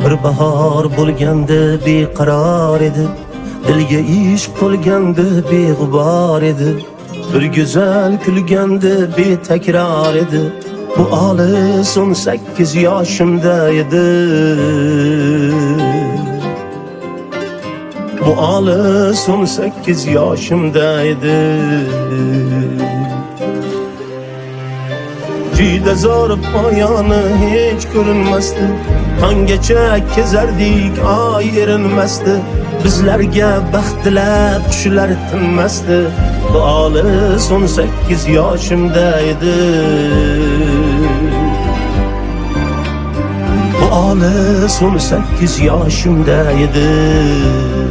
Bir bahor bo'lganda beqaror edi, dilga ishq to'lganda beg'ubor edi. Bir go'zal kulganda betakror edi. Bu olis 18 yoshimda edi. Bu olis 18 yoshimda edi. Juda zo'r poyoni hech ko'rinmasdi. Tonggacha kezardik, oy erinmasdi. Bizlarga baxt tilab qushlar tinmasdi. Bu olis 18 yoshimda edi. Bu olis 18 yoshimda edi.